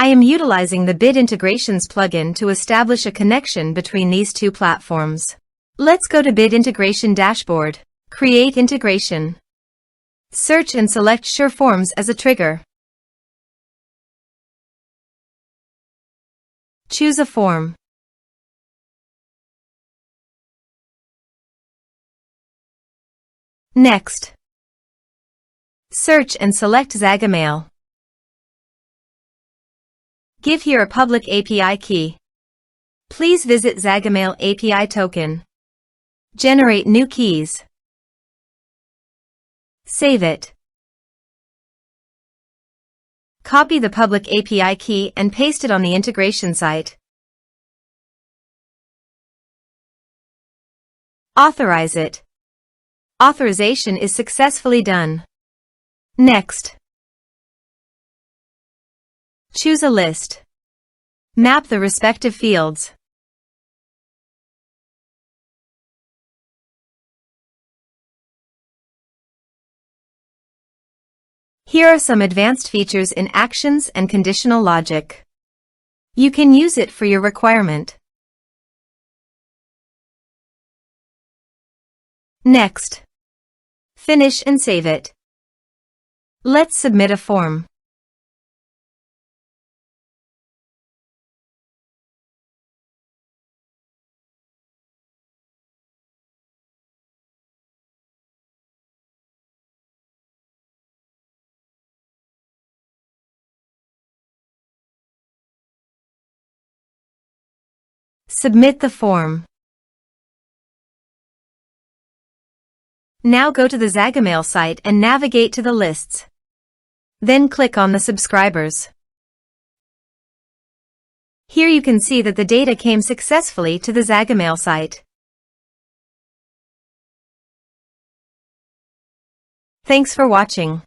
I am utilizing the Bid Integrations plugin to establish a connection between these two platforms. Let's go to Bid Integration Dashboard. Create integration. Search and select SureForms as a trigger. Choose a form. Next, search and select Zagomail. Give here a public API key. Please visit Zagomail API token. Generate new keys. Save it. Copy the public API key and paste it on the integration site. Authorize it. Authorization is successfully done. Next, choose a list. Map the respective fields. Here are some advanced features in actions and conditional logic. You can use it for your requirement. Next, finish and save it. Let's submit a form. Submit the form. Now go to the Zagomail site and navigate to the lists. Then click on the subscribers. Here you can see that the data came successfully to the Zagomail site. Thanks for watching.